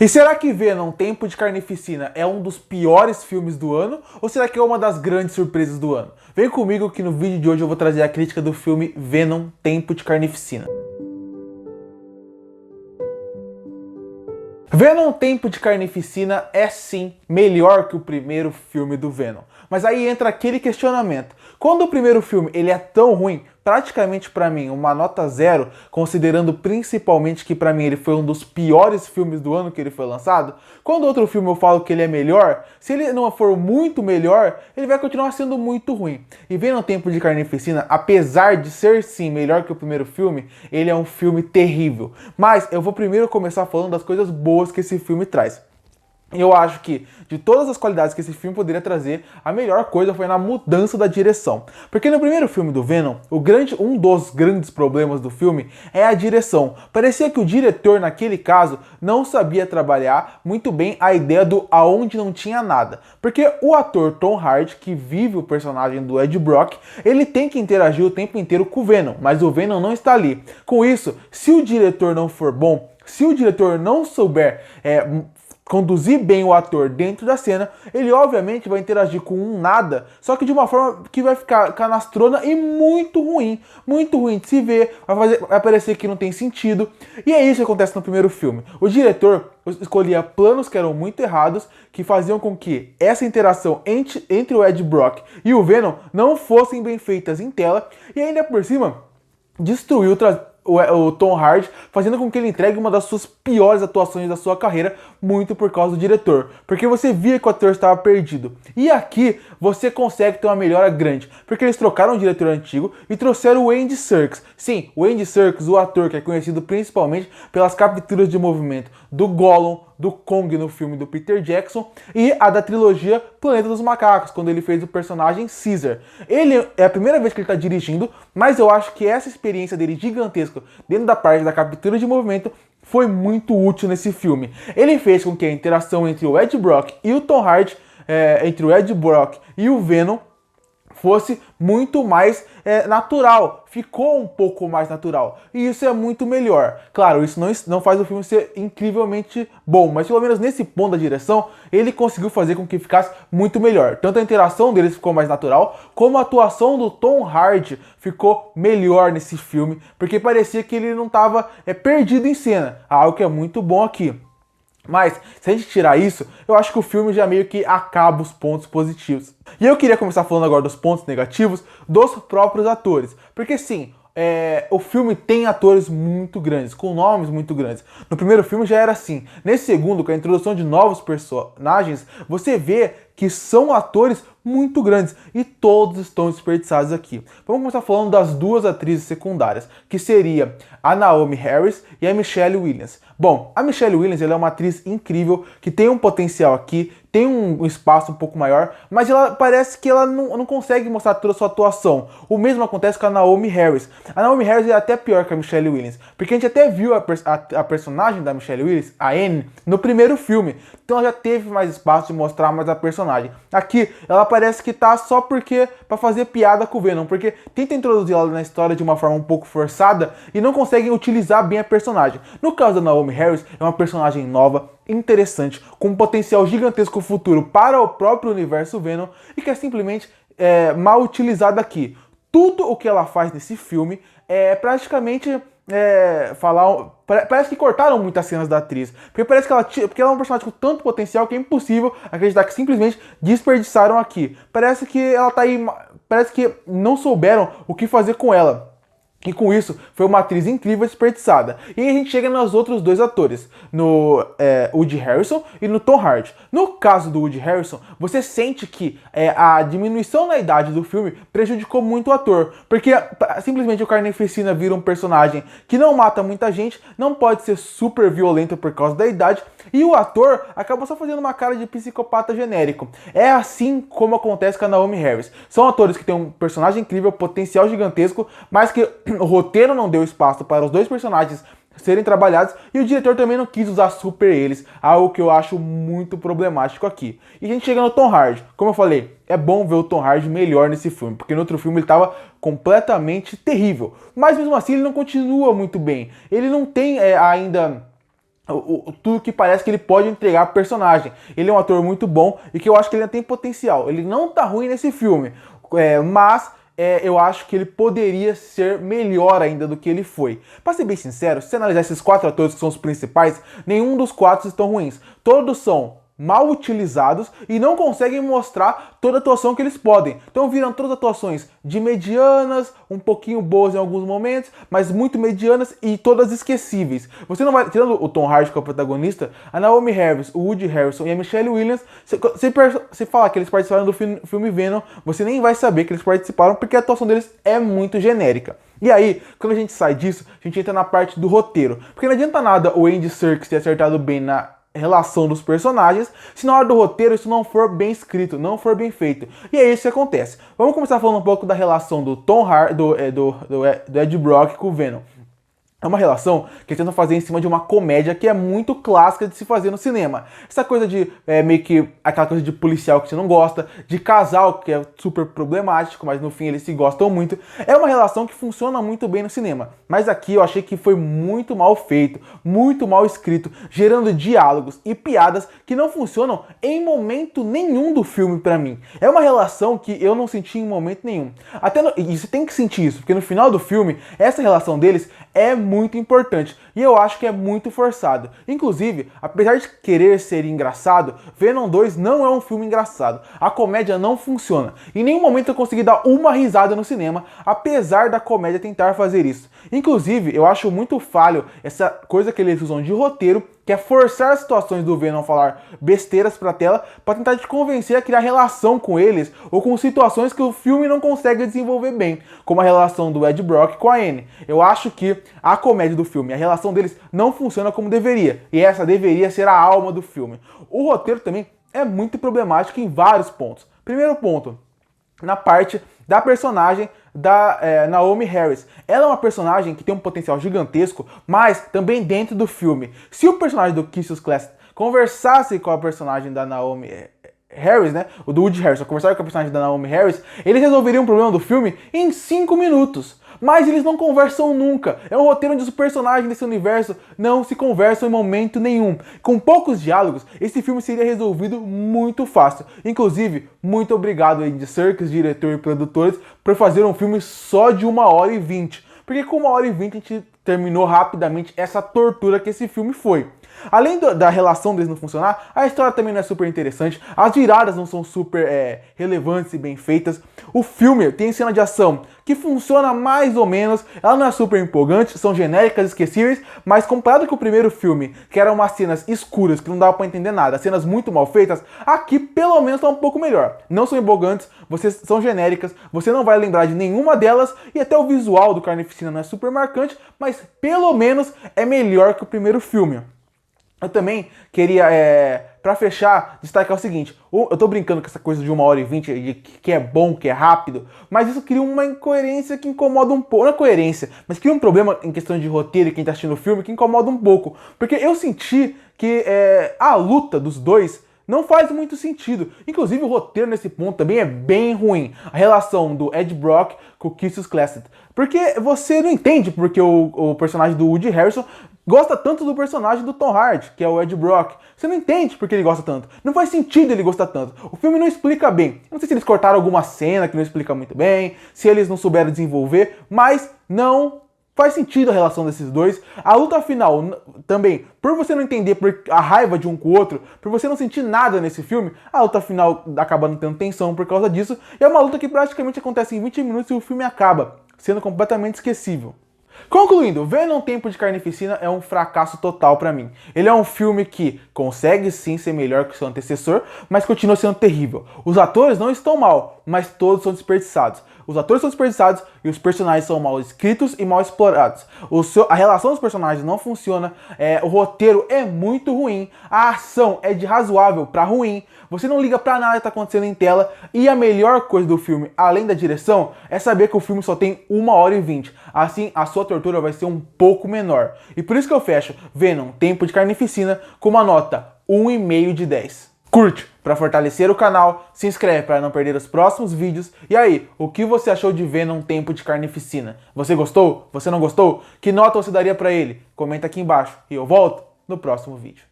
E será que Venom Tempo de Carnificina é um dos piores filmes do ano? Ou será que é uma das grandes surpresas do ano? Vem comigo que no vídeo de hoje eu vou trazer a crítica do filme Venom Tempo de Carnificina. Venom Tempo de Carnificina é sim melhor que o primeiro filme do Venom. Mas aí entra aquele questionamento. Quando o primeiro filme ele é tão ruim, praticamente pra mim uma nota 0, considerando principalmente que pra mim ele foi um dos piores filmes do ano que ele foi lançado, quando outro filme eu falo que ele é melhor, se ele não for muito melhor, ele vai continuar sendo muito ruim. E Venom Tempo de Carnificina, apesar de ser sim melhor que o primeiro filme, ele é um filme terrível. Mas eu vou primeiro começar falando das coisas boas que esse filme traz. Eu acho que, de todas as qualidades que esse filme poderia trazer, a melhor coisa foi na mudança da direção. Porque no primeiro filme do Venom, um dos grandes problemas do filme é a direção. Parecia que o diretor, naquele caso, não sabia trabalhar muito bem a ideia do aonde não tinha nada. Porque o ator Tom Hardy, que vive o personagem do Ed Brock, ele tem que interagir o tempo inteiro com o Venom, mas o Venom não está ali. Com isso, se o diretor não for bom, se o diretor não souber conduzir bem o ator dentro da cena, ele obviamente vai interagir com um nada, só que de uma forma que vai ficar canastrona e muito ruim de se ver, vai parecer que não tem sentido, e é isso que acontece no primeiro filme. O diretor escolhia planos que eram muito errados, que faziam com que essa interação entre o Ed Brock e o Venom não fossem bem feitas em tela, e ainda por cima, destruiu o Tom Hardy, fazendo com que ele entregue uma das suas piores atuações da sua carreira, muito por causa do diretor. Porque você via que o ator estava perdido. E aqui você consegue ter uma melhora grande, porque eles trocaram o diretor antigo e trouxeram o Andy Serkis. Sim, o Andy Serkis, o ator que é conhecido principalmente pelas capturas de movimento do Gollum, do Kong no filme do Peter Jackson e a da trilogia Planeta dos Macacos, quando ele fez o personagem Caesar. Ele é a primeira vez que ele está dirigindo, mas eu acho que essa experiência dele gigantesca dentro da parte da captura de movimento foi muito útil nesse filme. Ele fez com que a interação entre o Ed Brock e o Tom Hardy, entre o Ed Brock e o Venom, fosse muito mais natural, ficou um pouco mais natural, e isso é muito melhor. Claro, isso não faz o filme ser incrivelmente bom, mas pelo menos nesse ponto da direção, ele conseguiu fazer com que ficasse muito melhor. Tanto a interação deles ficou mais natural, como a atuação do Tom Hardy ficou melhor nesse filme, porque parecia que ele não estava perdido em cena, algo que é muito bom aqui. Mas, se a gente tirar isso, eu acho que o filme já meio que acaba os pontos positivos. E eu queria começar falando agora dos pontos negativos dos próprios atores. Porque sim, o filme tem atores muito grandes, com nomes muito grandes. No primeiro filme já era assim. Nesse segundo, com a introdução de novos personagens, você vê que são atores muito grandes e todos estão desperdiçados aqui. Vamos começar falando das duas atrizes secundárias, que seria a Naomie Harris e a Michelle Williams. Bom, a Michelle Williams ela é uma atriz incrível, que tem um potencial aqui, tem um espaço um pouco maior, mas ela parece que ela não consegue mostrar toda a sua atuação. O mesmo acontece com a Naomie Harris. A Naomie Harris é até pior que a Michelle Williams, porque a gente até viu a personagem da Michelle Williams, a Anne, no primeiro filme. Então ela já teve mais espaço de mostrar mais a personagem. Aqui, ela parece que tá só pra fazer piada com o Venom, porque tenta introduzir ela na história de uma forma um pouco forçada e não conseguem utilizar bem a personagem. No caso da Naomie Harris, é uma personagem nova, interessante, com um potencial gigantesco futuro para o próprio universo Venom e que é simplesmente mal utilizada aqui. Tudo o que ela faz nesse filme é praticamente parece que cortaram muitas cenas da atriz, porque parece que ela é um personagem com tanto potencial que é impossível acreditar que simplesmente desperdiçaram aqui. Parece que ela tá aí, parece que não souberam o que fazer com ela. E com isso, foi uma atriz incrível desperdiçada. E aí a gente chega nos outros dois atores, no Woody Harrelson e no Tom Hardy. No caso do Woody Harrelson, você sente que a diminuição na idade do filme prejudicou muito o ator. Porque simplesmente o Carnificina vira um personagem que não mata muita gente, não pode ser super violento por causa da idade, e o ator acabou só fazendo uma cara de psicopata genérico. É assim como acontece com a Naomie Harris. São atores que têm um personagem incrível, potencial gigantesco, mas que o roteiro não deu espaço para os dois personagens serem trabalhados e o diretor também não quis usar super eles, algo que eu acho muito problemático aqui. E a gente chega no Tom Hardy. Como eu falei, é bom ver o Tom Hardy melhor nesse filme, porque no outro filme ele estava completamente terrível. Mas mesmo assim ele não continua muito bem. Ele não tem ainda tudo que parece que ele pode entregar pro personagem. Ele é um ator muito bom e que eu acho que ele ainda tem potencial. Ele não tá ruim nesse filme, mas eu acho que ele poderia ser melhor ainda do que ele foi. Pra ser bem sincero, se você analisar esses 4 atores que são os principais, nenhum dos 4 estão ruins. Todos são mal utilizados e não conseguem mostrar toda a atuação que eles podem. Então viram todas atuações de medianas, um pouquinho boas em alguns momentos, mas muito medianas e todas esquecíveis. Você não vai, tirando o Tom Hardy que é o protagonista, a Naomie Harris, o Woody Harrelson e a Michelle Williams, você falar que eles participaram do filme Venom, você nem vai saber que eles participaram porque a atuação deles é muito genérica. E aí, quando a gente sai disso, a gente entra na parte do roteiro. Porque não adianta nada o Andy Serkis ter acertado bem na relação dos personagens, se na hora do roteiro isso não for bem escrito, não for bem feito. E é isso que acontece. Vamos começar falando um pouco da relação do Tom Hardy, do Ed Brock com o Venom. É uma relação que eles tentam fazer em cima de uma comédia que é muito clássica de se fazer no cinema. Essa coisa de meio que aquela coisa de policial que você não gosta, de casal que é super problemático, mas no fim eles se gostam muito. É uma relação que funciona muito bem no cinema. Mas aqui eu achei que foi muito mal feito, muito mal escrito, gerando diálogos e piadas que não funcionam em momento nenhum do filme pra mim. É uma relação que eu não senti em momento nenhum. E você tem que sentir isso, porque no final do filme, essa relação deles é muito importante e eu acho que é muito forçado. Inclusive, apesar de querer ser engraçado, Venom 2 não é um filme engraçado. A comédia não funciona. Em nenhum momento eu consegui dar uma risada no cinema, apesar da comédia tentar fazer isso. Inclusive, eu acho muito falho essa coisa que eles usam de roteiro, que é forçar as situações do Venom a falar besteiras pra tela pra tentar te convencer a criar relação com eles ou com situações que o filme não consegue desenvolver bem, como a relação do Ed Brock com a Anne. Eu acho que a comédia do filme, a relação deles não funciona como deveria, e essa deveria ser a alma do filme. O roteiro também é muito problemático em vários pontos. Primeiro ponto, na parte da personagem da Naomie Harris. Ela é uma personagem que tem um potencial gigantesco, mas também dentro do filme. Se o personagem do Cassius Clay conversasse com a personagem da Naomie Harris, né, o do Woody Harrelson, conversasse com a personagem da Naomie Harris, eles resolveriam o problema do filme em 5 minutos. Mas eles não conversam nunca. É um roteiro onde os personagens desse universo não se conversam em momento nenhum. Com poucos diálogos, esse filme seria resolvido muito fácil. Inclusive, muito obrigado Andy Serkis, diretor e produtores, por fazer um filme só de 1h20. Porque com 1h20 a gente terminou rapidamente essa tortura que esse filme foi. Além da relação deles não funcionar, a história também não é super interessante, as viradas não são super relevantes e bem feitas. O filme tem cena de ação que funciona mais ou menos, ela não é super empolgante, são genéricas, esquecíveis, mas comparado com o primeiro filme, que eram umas cenas escuras, que não dava pra entender nada, cenas muito mal feitas, aqui pelo menos tá um pouco melhor. Não são empolgantes, são genéricas, você não vai lembrar de nenhuma delas, e até o visual do Carnificina não é super marcante, mas pelo menos é melhor que o primeiro filme. Eu também queria, pra fechar, destacar o seguinte. Eu tô brincando com essa coisa de 1h20, de que é bom, que é rápido, mas isso cria uma incoerência que incomoda um pouco. Não é coerência, mas cria um problema em questão de roteiro e quem tá assistindo o filme que incomoda um pouco. Porque eu senti que a luta dos dois não faz muito sentido. Inclusive o roteiro nesse ponto também é bem ruim. A relação do Ed Brock com o Cassius Clay. Porque você não entende porque o personagem do Woody Harrelson gosta tanto do personagem do Tom Hardy, que é o Ed Brock. Você não entende porque ele gosta tanto. Não faz sentido ele gostar tanto. O filme não explica bem. Não sei se eles cortaram alguma cena que não explica muito bem, se eles não souberam desenvolver, mas não faz sentido a relação desses dois. A luta final também, por você não entender a raiva de um com o outro, por você não sentir nada nesse filme, a luta final acaba não tendo tensão por causa disso. E é uma luta que praticamente acontece em 20 minutos e o filme acaba sendo completamente esquecível. Concluindo, Venom Tempo de Carnificina é um fracasso total pra mim. Ele é um filme que consegue sim ser melhor que o seu antecessor, mas continua sendo terrível. Os atores não estão mal, mas todos são desperdiçados. Os atores são desperdiçados e os personagens são mal escritos e mal explorados. A relação dos personagens não funciona, o roteiro é muito ruim, a ação é de razoável pra ruim, você não liga pra nada que tá acontecendo em tela, e a melhor coisa do filme, além da direção, é saber que o filme só tem 1h20. Assim, a sua tortura vai ser um pouco menor. E por isso que eu fecho Venom Tempo de Carnificina com uma nota 1,5 de 10. Curte para fortalecer o canal, se inscreve para não perder os próximos vídeos. E aí, o que você achou de Venom Tempo de Carnificina? Você gostou? Você não gostou? Que nota você daria para ele? Comenta aqui embaixo e eu volto no próximo vídeo.